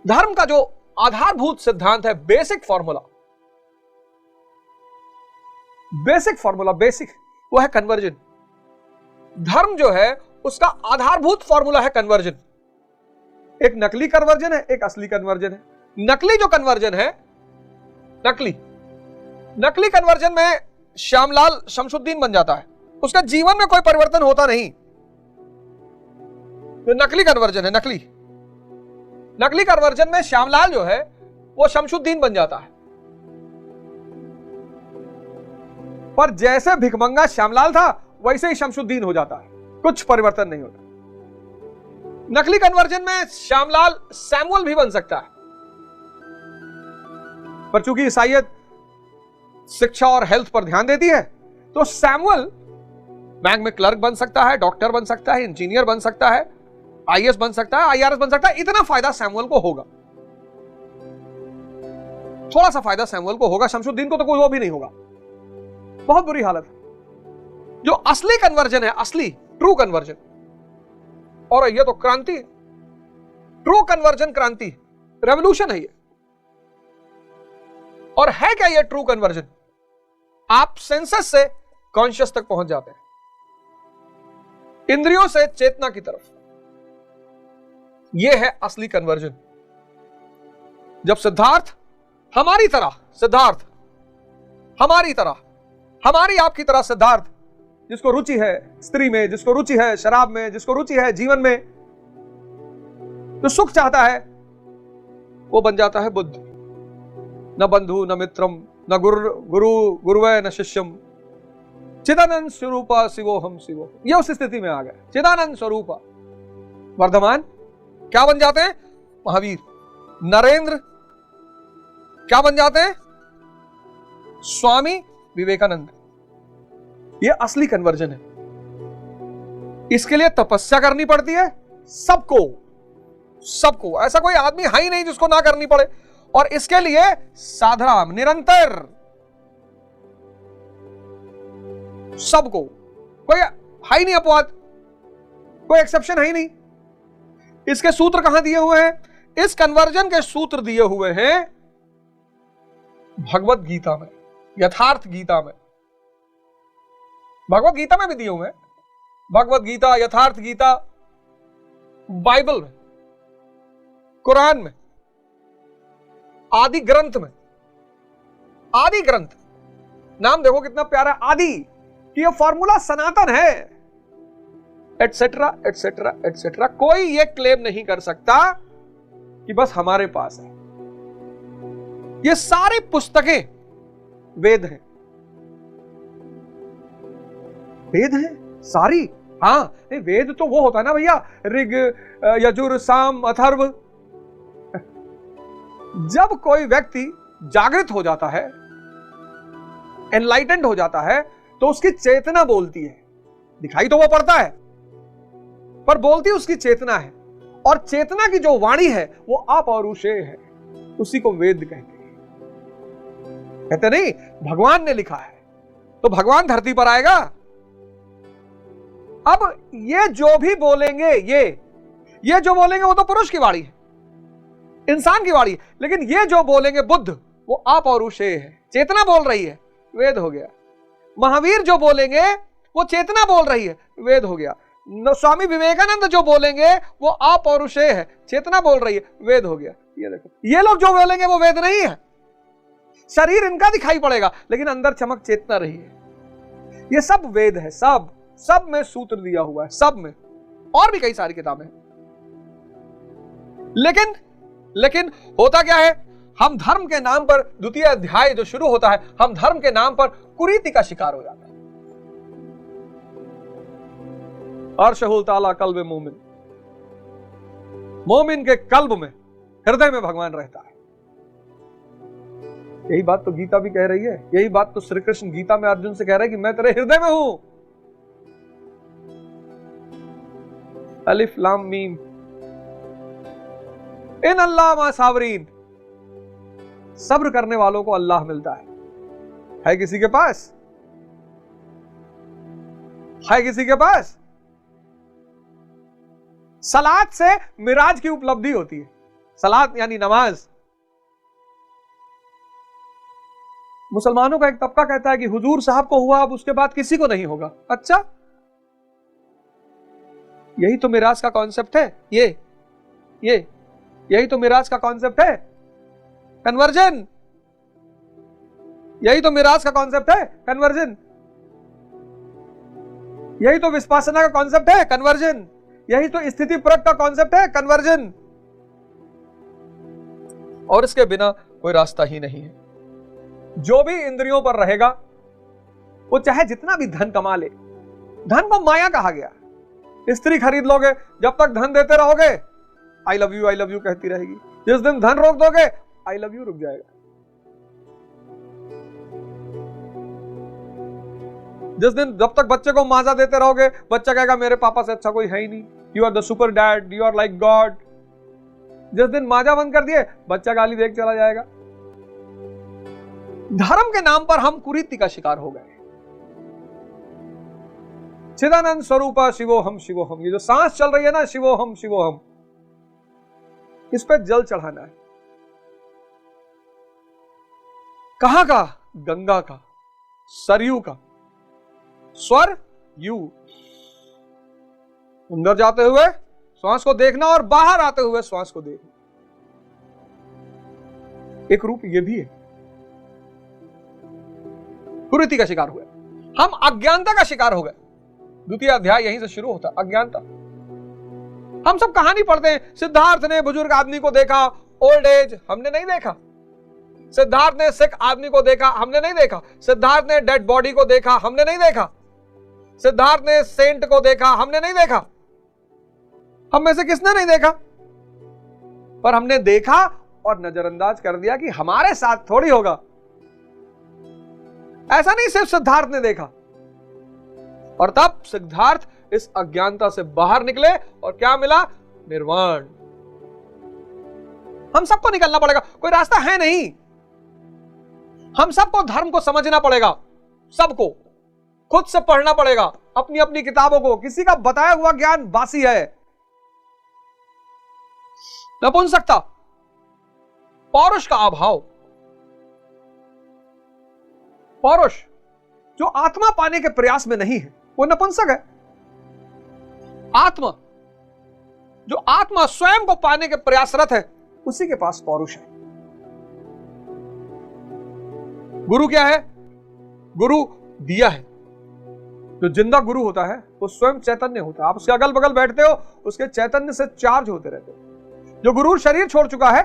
धर्म का जो आधारभूत सिद्धांत है, बेसिक फॉर्मूला, बेसिक वो है कन्वर्जन। धर्म जो है उसका आधारभूत फॉर्मूला है कन्वर्जन। एक नकली कन्वर्जन है, एक असली कन्वर्जन है। नकली जो कन्वर्जन है, नकली कन्वर्जन में श्यामलाल शमशुद्दीन बन जाता है, उसका जीवन में कोई परिवर्तन होता नहीं। तो नकली कन्वर्जन है, नकली कन्वर्जन में श्यामलाल जो है वो शमशुद्दीन बन जाता है। पर जैसे भिखमंगा श्यामलाल था वैसे ही शमशुद्दीन हो जाता है, कुछ परिवर्तन नहीं होता। नकली कन्वर्जन में श्यामलाल सैमुअल भी बन सकता है, पर चूंकि ईसाईयत शिक्षा और हेल्थ पर ध्यान देती है तो सैमुअल बैंक में क्लर्क बन सकता है, डॉक्टर बन सकता है, इंजीनियर बन सकता है, आईएएस बन सकता है, आईआरएस बन सकता है। इतना फायदा सैमुअल को होगा, थोड़ा सा फायदा सैमुअल को होगा, शमशुद्दीन को तो कोई वो भी नहीं होगा। बहुत बुरी हालत है। जो असली कन्वर्जन है, असली ट्रू कन्वर्जन, और ये तो क्रांति, ट्रू कन्वर्जन क्रांति, रेवोल्यूशन है ये। और है क्या ये ट्रू कन्वर्जन? आप सेंसस से कॉन्शियस तक पहुंच जाते हैं, इंद्रियों से चेतना की तरफ। यह है असली कन्वर्जन। जब सिद्धार्थ हमारी तरह, हमारी आपकी तरह सिद्धार्थ, जिसको रुचि है स्त्री में, जिसको रुचि है शराब में, जिसको रुचि है जीवन में, जो सुख चाहता है, वो बन जाता है बुद्ध। न बंधु न मित्रम न गुरुवे न शिष्यम, चिदानंद स्वरूपा शिवोहम शिवो। ये उस स्थिति में आ गए, चिदानंद स्वरूपा। वर्धमान क्या बन जाते हैं? महावीर। नरेंद्र क्या बन जाते हैं? स्वामी विवेकानंद। ये असली कन्वर्जन है। इसके लिए तपस्या करनी पड़ती है सबको। ऐसा कोई आदमी है ही नहीं जिसको ना करनी पड़े। और इसके लिए साधना निरंतर, सबको, कोई है ही नहीं अपवाद, कोई एक्सेप्शन है ही नहीं। इसके सूत्र कहां दिए हुए हैं? इस कन्वर्जन के सूत्र दिए हुए हैं भगवत गीता में, यथार्थ गीता में। भगवत गीता में भी दिए हुए हैं, भगवत गीता, यथार्थ गीता, बाइबल में, कुरान में, आदि ग्रंथ में। आदि ग्रंथ नाम देखो कितना प्यारा, आदि, कि यह फॉर्मूला सनातन है, एटसेट्रा एटसेट्रा एटसेट्रा। कोई यह क्लेम नहीं कर सकता कि बस हमारे पास है। ये सारी पुस्तकें वेद हैं, वेद हैं सारी। हाँ, वेद तो वो होता है ना भैया, ऋग यजुर साम अथर्व। जब कोई व्यक्ति जागृत हो जाता है, एनलाइटेंड हो जाता है, तो उसकी चेतना बोलती है। दिखाई तो वो पड़ता है, पर बोलती उसकी चेतना है। और चेतना की जो वाणी है वो अपौरुषेय है, उसी को वेद कहते हैं। कहते नहीं भगवान ने लिखा है, तो भगवान धरती पर आएगा। अब ये जो भी बोलेंगे, ये जो बोलेंगे वो तो पुरुष की वाणी है, इंसान की वाणी है। लेकिन ये जो बोलेंगे बुद्ध, वो अपौरुषेय है, चेतना बोल रही है, वेद हो गया। महावीर जो बोलेंगे वो चेतना बोल रही है, वेद हो गया। स्वामी विवेकानंद जो बोलेंगे वो अपौरुषेय है, चेतना बोल रही है, वेद हो गया। ये देखो, ये लोग जो बोलेंगे वो वेद नहीं है। शरीर इनका दिखाई पड़ेगा लेकिन अंदर चमक चेतना रही है। ये सब वेद है, सब में सूत्र दिया हुआ है, सब में। और भी कई सारी किताबें हैं। लेकिन होता क्या है, हम धर्म के नाम पर, द्वितीय अध्याय जो शुरू होता है, हम धर्म के नाम पर कुरीति का शिकार हो जाते हैं। अर्शहुल ताला कल्ब मोमिन, मोमिन के कल्ब में, हृदय में भगवान रहता है। यही बात तो गीता भी कह रही है, यही बात तो श्री कृष्ण गीता में अर्जुन से कह रहे हैं कि मैं तेरे हृदय में हूं। अलिफ लाम मीम, इन अल्लाह मा सावरीन। सब्र करने वालों को अल्लाह मिलता है किसी के पास? है किसी के पास? सलात से मिराज की उपलब्धि होती है, सलात यानी नमाज। मुसलमानों का एक तबका कहता है कि हुजूर साहब को हुआ, अब उसके बाद किसी को नहीं होगा। अच्छा, यही तो मिराज का कॉन्सेप्ट है। यही तो मिराज का कॉन्सेप्ट है, कन्वर्जन। यही तो मिराज का कॉन्सेप्ट है, कन्वर्जन। यही तो विस्पासना का कॉन्सेप्ट है, कन्वर्जन। यही तो स्थिति परक का कॉन्सेप्ट है, कन्वर्जन। और इसके बिना कोई रास्ता ही नहीं है। जो भी इंद्रियों पर रहेगा वो चाहे जितना भी धन कमा ले, धन को माया कहा गया। स्त्री खरीद लोगे, जब तक धन देते रहोगे आई लव यू कहती रहेगी। जिस दिन धन रोक दोगे आई लव यू रुक जाएगा। जिस दिन जब तक बच्चे को माजा देते रहोगे, बच्चा कहेगा मेरे पापा से अच्छा कोई है ही नहीं, you are the super dad, you are like God. जिस दिन माजा बंद कर दिए, बच्चा गाली देख चला जाएगा। धर्म के नाम पर हम कुरीति का शिकार हो गए। चिदानंद स्वरूपा शिवोहम शिवोहम, ये जो सांस चल रही है ना, शिवोहम शिवोहम, इस पे जल चढ़ाना है। कहां का? गंगा का, सरयू का। स्वर यू, अंदर जाते हुए श्वास को देखना और बाहर आते हुए श्वास को देखना। एक रूप ये भी है। कुरीति का शिकार हुए, हम अज्ञानता का शिकार हो गए। द्वितीय अध्याय यहीं से शुरू होता, अज्ञानता। हम सब कहानी पढ़ते हैं, सिद्धार्थ ने बुजुर्ग आदमी को देखा, ओल्ड एज, हमने नहीं देखा। सिद्धार्थ ने सिक आदमी को देखा, हमने नहीं देखा। सिद्धार्थ ने डेड बॉडी को देखा, हमने नहीं देखा। सिद्धार्थ ने सेंट को देखा, हमने नहीं देखा। हम में से किसने नहीं देखा? पर हमने देखा और नजरअंदाज कर दिया कि हमारे साथ थोड़ी होगा। ऐसा नहीं सिर्फ सिद्धार्थ ने देखा। और तब सिद्धार्थ इस अज्ञानता से बाहर निकले और क्या मिला? निर्वाण। हम सबको निकलना पड़ेगा, कोई रास्ता है नहीं। हम सबको धर्म को समझना पड़ेगा, सबको खुद से पढ़ना पड़ेगा अपनी अपनी किताबों को। किसी का बताया हुआ ज्ञान बासी है। नपुंसकता, पौरुष का अभाव। पौरुष जो आत्मा पाने के प्रयास में नहीं है वो नपुंसक है। आत्मा जो आत्मा स्वयं को पाने के प्रयासरत है उसी के पास पौरुष है। गुरु क्या है? गुरु दिया है। जो जिंदा गुरु होता है वो स्वयं चैतन्य होता है। आप उसके अगल बगल बैठते हो, उसके चैतन्य से चार्ज होते रहते हो। जो गुरु शरीर छोड़ चुका है